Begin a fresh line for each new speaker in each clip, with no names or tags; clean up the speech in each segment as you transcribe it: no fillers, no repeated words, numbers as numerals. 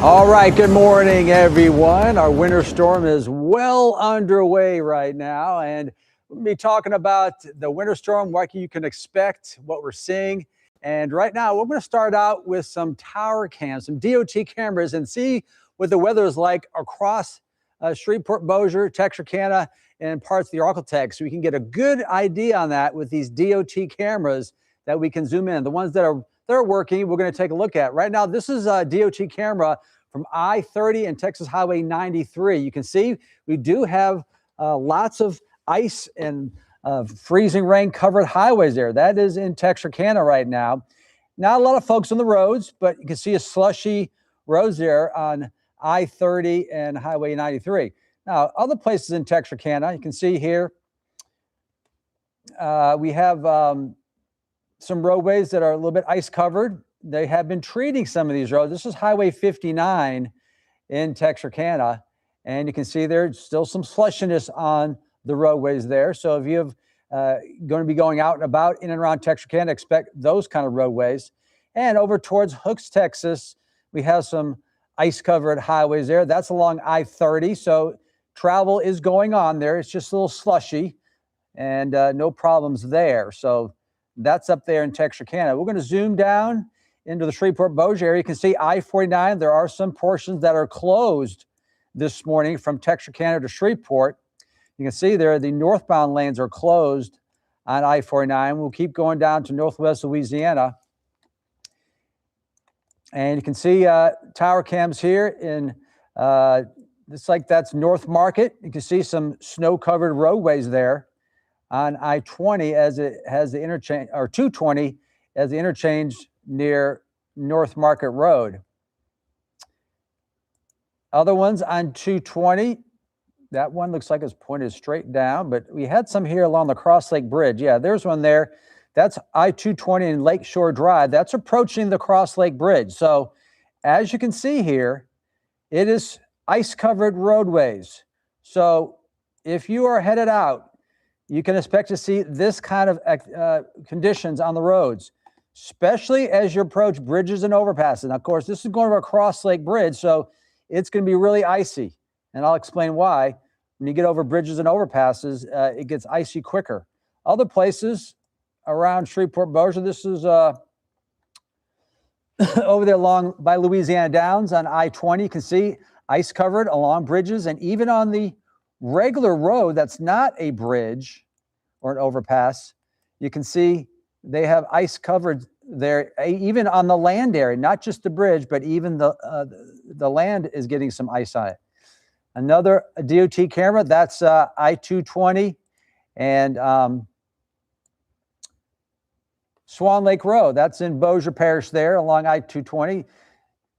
All right, good morning, everyone. Our winter storm is well underway right now, and we'll be talking about the winter storm, what you can expect, what we're seeing. And right now, we're going to start out with some tower cams, some DOT cameras, and see what the weather is like across Shreveport, Bossier, Texarkana, and parts of the Arklatex. So we can get a good idea on that with these DOT cameras that we can zoom in. The ones that are working, we're going to take a look at. Right now, this is a DOT camera from I-30 and Texas Highway 93. You can see we do have lots of ice and freezing rain covered highways there. That is in Texarkana right now. Not a lot of folks on the roads, but you can see a slushy roads there on I-30 and Highway 93. Now, other places in Texarkana, you can see here, we have some roadways that are a little bit ice covered. They have been treating some of these roads. This is Highway 59 in Texarkana, and you can see there's still some slushiness on the roadways there. So if you have going to be going out and about in and around Texarkana, expect those kind of roadways. And over towards Hooks, Texas, we have some ice-covered highways there. That's along I-30, so travel is going on there. It's just a little slushy, and no problems there. So that's up there in Texarkana. We're going to zoom down into the Shreveport-Bossier area. You can see I-49. There are some portions that are closed this morning from Texarkana to Shreveport. You can see there the northbound lanes are closed on I-49. We'll keep going down to northwest Louisiana. And you can see tower cams here in, it's like that's North Market. You can see some snow-covered roadways there on I-20 as it has the interchange, or 220 as the interchange near North Market Road. Other ones on 220, that one looks like it's pointed straight down, but we had some here along the Cross Lake Bridge. Yeah, there's one there. That's I-220 in Lakeshore Drive. That's approaching the Cross Lake Bridge. So as you can see here, it is ice-covered roadways. So if you are headed out, you can expect to see this kind of conditions on the roads, especially as you approach bridges and overpasses. Now, of course, this is going over a Cross Lake Bridge, so it's going to be really icy. And I'll explain why. When you get over bridges and overpasses, it gets icy quicker. Other places around Shreveport-Bossier, this is over there along by Louisiana Downs on I-20. You can see ice covered along bridges, and even on the regular road that's not a bridge or an overpass, you can see they have ice covered there, even on the land area, not just the bridge, but even the land is getting some ice on it. Another DOT camera, that's I-220 and Swan Lake Road. That's in Bossier Parish there along I-220.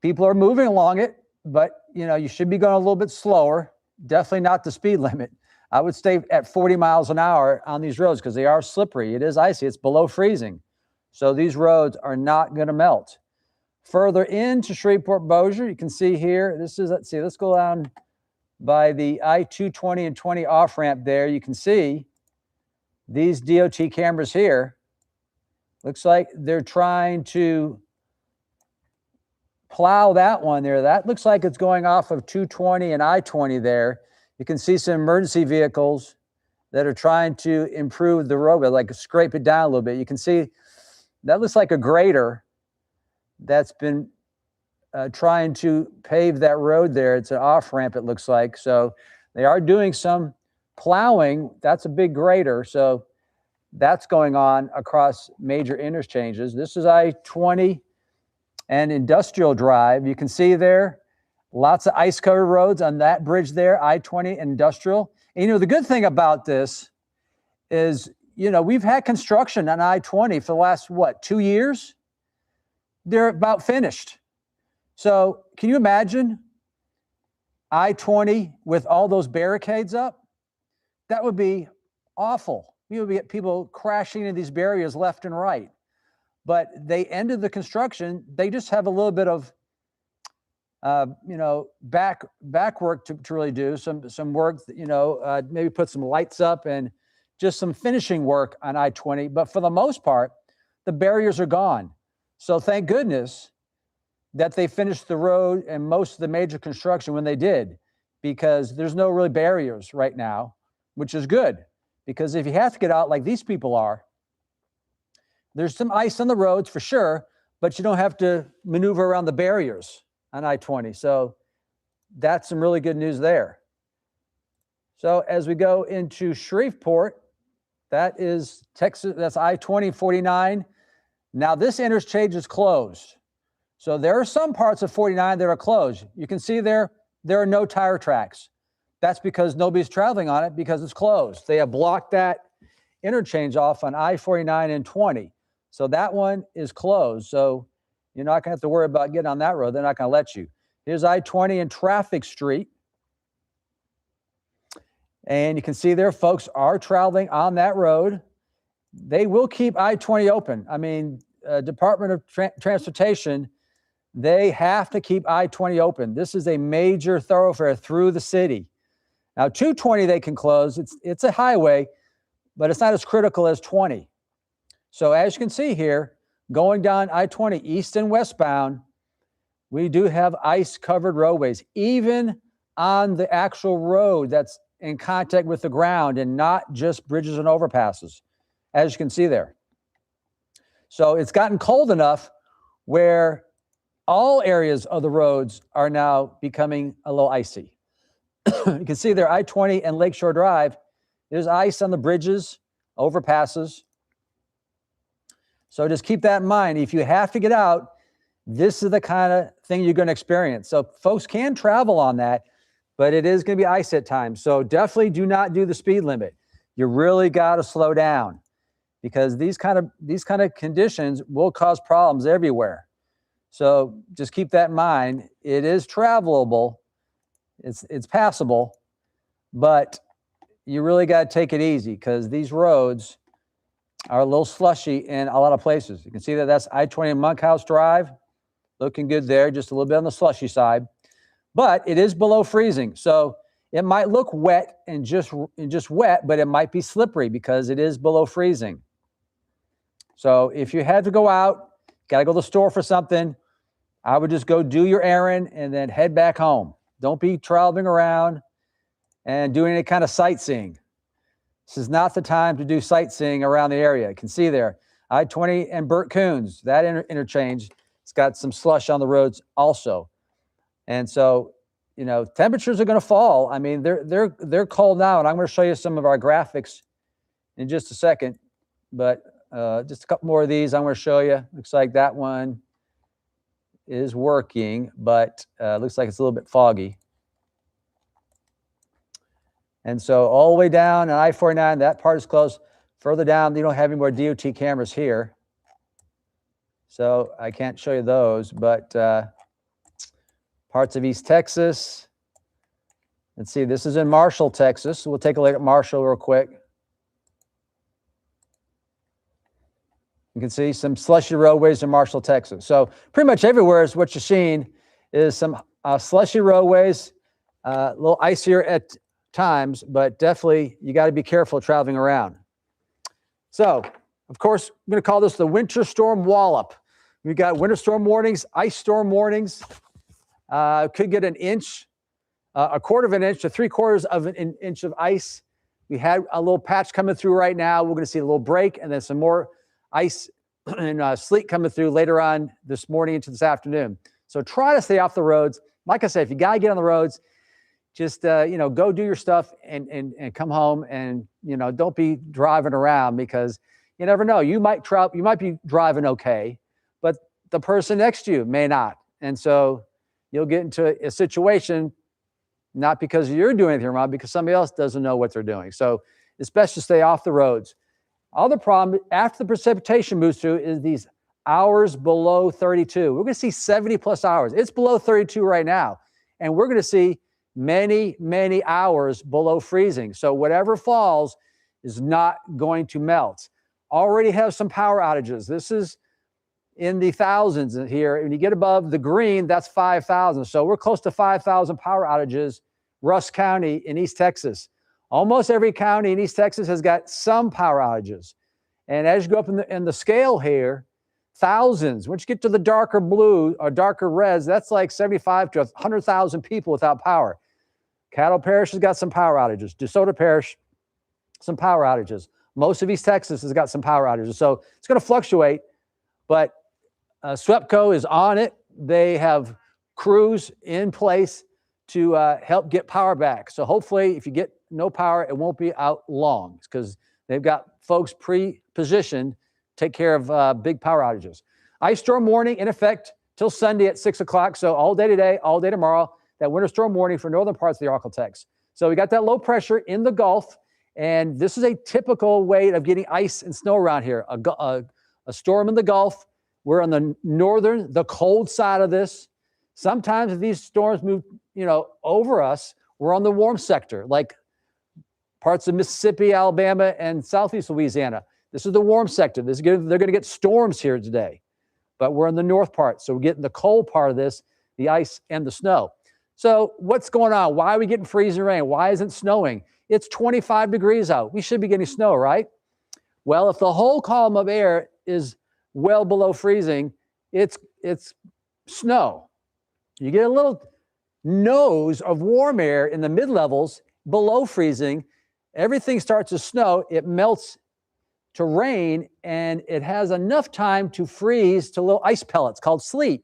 People are moving along it, but you should be going a little bit slower. Definitely not the speed limit. I would stay at 40 miles an hour on these roads because they are slippery. It is icy. It's below freezing. So these roads are not going to melt. Further into Shreveport-Bossier, you can see here, let's go down by the I-220 and 20 off-ramp there. You can see these DOT cameras here. Looks like they're trying to plow that one there. That looks like it's going off of 220 and I-20 there. You can see some emergency vehicles that are trying to improve the roadway, like scrape it down a little bit. You can see that looks like a grader that's been trying to pave that road there. It's an off-ramp, it looks like. So they are doing some plowing. That's a big grader. So that's going on across major interchanges. This is I-20 and Industrial Drive. You can see there, lots of ice-covered roads on that bridge there, I-20 and Industrial. And, the good thing about this is, we've had construction on I-20 for the last, 2 years? They're about finished. So can you imagine I-20 with all those barricades up? That would be awful. You would get people crashing into these barriers left and right. But they ended the construction. They just have a little bit of back work to really do, some work, maybe put some lights up and just some finishing work on I-20. But for the most part, the barriers are gone. So thank goodness that they finished the road and most of the major construction when they did, because there's no really barriers right now, which is good. Because if you have to get out like these people are, there's some ice on the roads for sure, but you don't have to maneuver around the barriers on I-20. So that's some really good news there. So as we go into Shreveport, that is Texas, that's I-20 49. Now this interchange is closed. So there are some parts of 49 that are closed. You can see there are no tire tracks. That's because nobody's traveling on it because it's closed. They have blocked that interchange off on I-49 and 20. So that one is closed. So you're not gonna have to worry about getting on that road. They're not gonna let you. Here's I-20 and Traffic Street. And you can see there folks are traveling on that road. They will keep I-20 open. I mean, Department of Transportation, they have to keep I-20 open. This is a major thoroughfare through the city. Now, 220 they can close. It's a highway, but it's not as critical as 20. So as you can see here, going down I-20 east and westbound, we do have ice-covered roadways, even on the actual road that's in contact with the ground and not just bridges and overpasses, as you can see there. So it's gotten cold enough where all areas of the roads are now becoming a little icy. You can see there, I-20 and Lakeshore Drive, there's ice on the bridges, overpasses. So just keep that in mind. If you have to get out, this is the kind of thing you're going to experience. So folks can travel on that, but it is going to be ice at times. So definitely do not do the speed limit. You really got to slow down, because these kind of conditions will cause problems everywhere. So just keep that in mind. It is travelable. It's passable, but you really got to take it easy, because these roads are a little slushy in a lot of places. You can see that that's I-20 Monkhouse Drive. Looking good there, just a little bit on the slushy side. But it is below freezing. So it might look wet and just wet, but it might be slippery because it is below freezing. So if you had to go out, got to go to the store for something, I would just go do your errand and then head back home. Don't be traveling around and doing any kind of sightseeing. This is not the time to do sightseeing around the area. You can see there, I-20 and Burt Coons, that interchange, it's got some slush on the roads also. And so, you know, temperatures are going to fall. I mean, they're cold now, and I'm going to show you some of our graphics in just a second. But just a couple more of these I'm going to show you. Looks like that one is working, but looks like it's a little bit foggy. And so all the way down on I-49, that part is closed. Further down, you don't have any more DOT cameras here, so I can't show you those. But parts of East Texas. Let's see, this is in Marshall, Texas. So we'll take a look at Marshall real quick. You can see some slushy roadways in Marshall, Texas. So pretty much everywhere is what you're seeing is some slushy roadways, a little icier at times, but definitely you got to be careful traveling around. So, of course, I'm going to call this the winter storm wallop. We've got winter storm warnings, ice storm warnings. Could get an inch, a quarter of an inch to 3/4 of an inch of ice. We had a little patch coming through right now. We're going to see a little break and then some more ice and sleet coming through later on this morning into this afternoon. So try to stay off the roads. Like I said, if you got to get on the roads, just, you know, go do your stuff and come home, and, you know, don't be driving around, because you never know. You might be driving okay, but the person next to you may not. And so you'll get into a situation, not because you're doing anything wrong, because somebody else doesn't know what they're doing. So it's best to stay off the roads. Other problem, after the precipitation moves through, is these hours below 32. We're going to see 70 plus hours. It's below 32 right now. And we're going to see many, many hours below freezing. So whatever falls is not going to melt. Already have some power outages. This is in the thousands here. When you get above the green, that's 5,000. So we're close to 5,000 power outages, Rusk County in East Texas. Almost every county in East Texas has got some power outages. And as you go up in the scale here, thousands. Once you get to the darker blue or darker reds, that's like 75 to 100,000 people without power. Caddo Parish has got some power outages. DeSoto Parish, some power outages. Most of East Texas has got some power outages. So it's going to fluctuate, but SWEPCO is on it. They have crews in place to help get power back. So hopefully if you get no power, it won't be out long because they've got folks pre-positioned to take care of big power outages. Ice storm warning in effect till Sunday at 6 o'clock. So all day today, all day tomorrow, that winter storm warning for northern parts of the Arklatex. So we got that low pressure in the Gulf, and this is a typical way of getting ice and snow around here. A storm in the Gulf. We're on the northern, the cold side of this. Sometimes if these storms move, over us, we're on the warm sector, like parts of Mississippi, Alabama, and southeast Louisiana. This is the warm sector. They're going to get storms here today, but we're in the north part. So we're getting the cold part of this, the ice and the snow. So what's going on? Why are we getting freezing rain? Why isn't it snowing? It's 25 degrees out. We should be getting snow, right? Well, if the whole column of air is well below freezing, it's snow. You get a little nose of warm air in the mid-levels below freezing. Everything starts to snow. It melts to rain, and it has enough time to freeze to little ice pellets called sleet.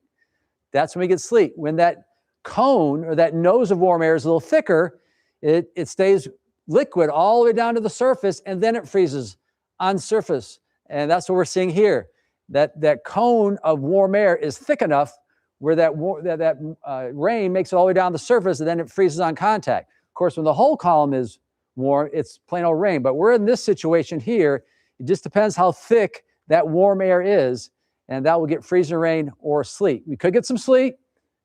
That's when we get sleet. When that cone or that nose of warm air is a little thicker, it stays liquid all the way down to the surface, and then it freezes on surface. And that's what we're seeing here. That cone of warm air is thick enough where that rain makes it all the way down the surface, and then it freezes on contact. Of course, when the whole column is warm, it's plain old rain. But we're in this situation here. It just depends how thick that warm air is, and that will get freezing rain or sleet. We could get some sleet,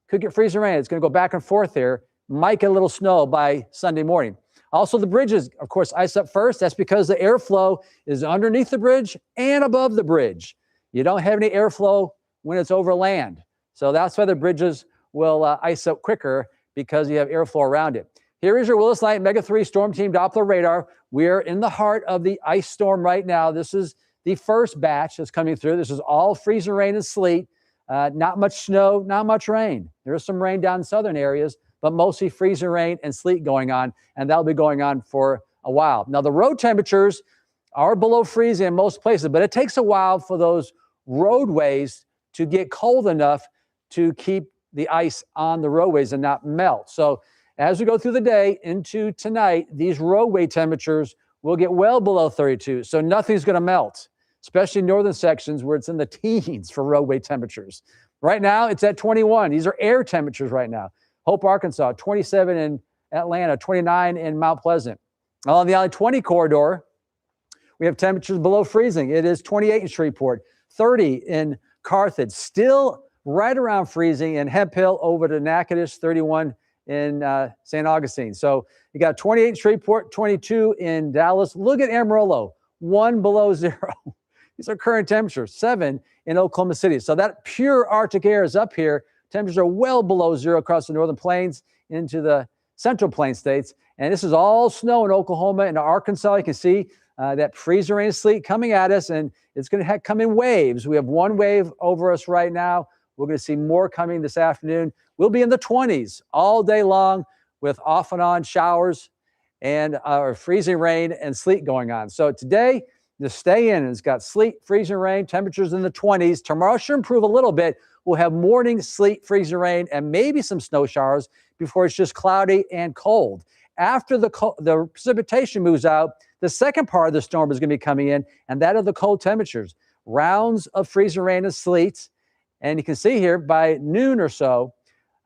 could get freezing rain. It's going to go back and forth here. Might get a little snow by Sunday morning. Also, the bridges, of course, ice up first. That's because the airflow is underneath the bridge and above the bridge. You don't have any airflow when it's over land. So that's why the bridges will ice up quicker, because you have airflow around it. Here is your Willis Light Mega 3 Storm Team Doppler radar. We're in the heart of the ice storm right now. This is the first batch that's coming through. This is all freezing rain and sleet. Not much snow, not much rain. There is some rain down in southern areas, but mostly freezing rain and sleet going on, and that'll be going on for a while. Now, the road temperatures are below freezing in most places, but it takes a while for those roadways to get cold enough to keep the ice on the roadways and not melt. So as we go through the day into tonight, these roadway temperatures will get well below 32. So nothing's going to melt, especially in northern sections where it's in the teens for roadway temperatures. Right now, it's at 21. These are air temperatures right now. Hope, Arkansas, 27 in Atlanta, 29 in Mount Pleasant. On the I-20 corridor, we have temperatures below freezing. It is 28 in Shreveport, 30 in Carthage, still right around freezing in Hemphill over to Natchitoches, 31 in St. Augustine. So you got 28 in Shreveport, 22 in Dallas. Look at Amarillo, 1 below 0. These are current temperatures, 7 in Oklahoma City. So that pure Arctic air is up here. Temperatures are well below 0 across the northern plains into the central plain states. And this is all snow in Oklahoma and Arkansas. You can see that freezing rain and sleet coming at us, and it's going to come in waves. We have one wave over us right now. We're going to see more coming this afternoon. We'll be in the 20s all day long with off and on showers and freezing rain and sleet going on. So today, just stay in. It's got sleet, freezing rain, temperatures in the 20s. Tomorrow should improve a little bit. We'll have morning sleet, freezing rain, and maybe some snow showers before it's just cloudy and cold. After the precipitation moves out, the second part of the storm is going to be coming in, and that are the cold temperatures. Rounds of freezing rain and sleet. And you can see here by noon or so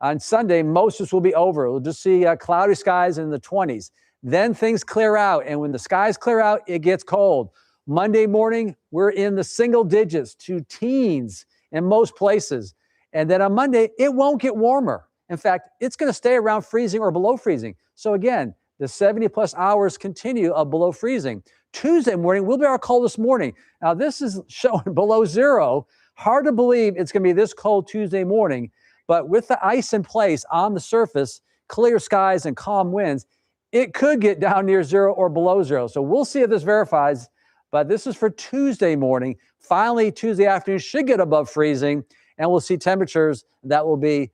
on Sunday, most of this will be over. We'll just see cloudy skies in the 20s. Then things clear out. And when the skies clear out, it gets cold. Monday morning, we're in the single digits to teens in most places. And then on Monday, it won't get warmer. In fact, it's going to stay around freezing or below freezing. So again, the 70-plus hours continue of below freezing. Tuesday morning will be our coldest morning. Now, this is showing below 0. Hard to believe it's going to be this cold Tuesday morning, but with the ice in place on the surface, clear skies and calm winds, it could get down near 0 or below 0. So we'll see if this verifies, but this is for Tuesday morning. Finally, Tuesday afternoon should get above freezing, and we'll see temperatures that will be,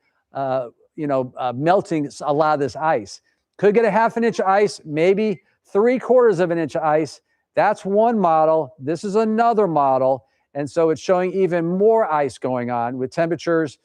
melting a lot of this ice. Could get a half an inch of ice, maybe 3/4 of an inch of ice. That's one model. This is another model. And so it's showing even more ice going on with temperatures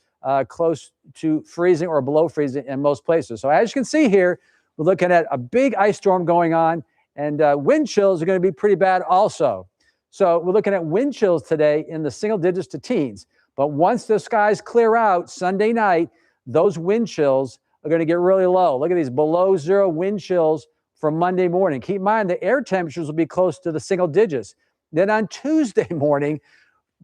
close to freezing or below freezing in most places. So as you can see here, we're looking at a big ice storm going on, and wind chills are going to be pretty bad also. So we're looking at wind chills today in the single digits to teens. But once the skies clear out Sunday night, those wind chills are going to get really low. Look at these below zero wind chills for Monday morning. Keep in mind the air temperatures will be close to the single digits. Then on Tuesday morning,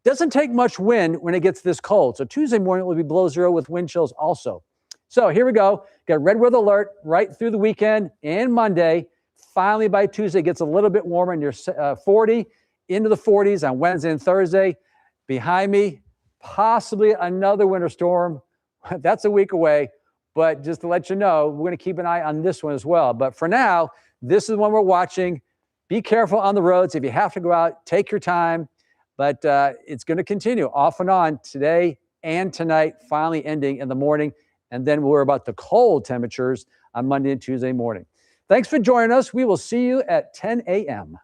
doesn't take much wind when it gets this cold. So Tuesday morning it will be below zero with wind chills also. So here we go. Got red weather alert right through the weekend and Monday. Finally by Tuesday it gets a little bit warmer near 40 into the 40s on Wednesday and Thursday. Behind me, possibly another winter storm. That's a week away. But just to let you know, we're going to keep an eye on this one as well. But for now, this is one we're watching. Be careful on the roads. If you have to go out, take your time. But it's going to continue off and on today and tonight, finally ending in the morning. And then we'll worry about the cold temperatures on Monday and Tuesday morning. Thanks for joining us. We will see you at 10 a.m.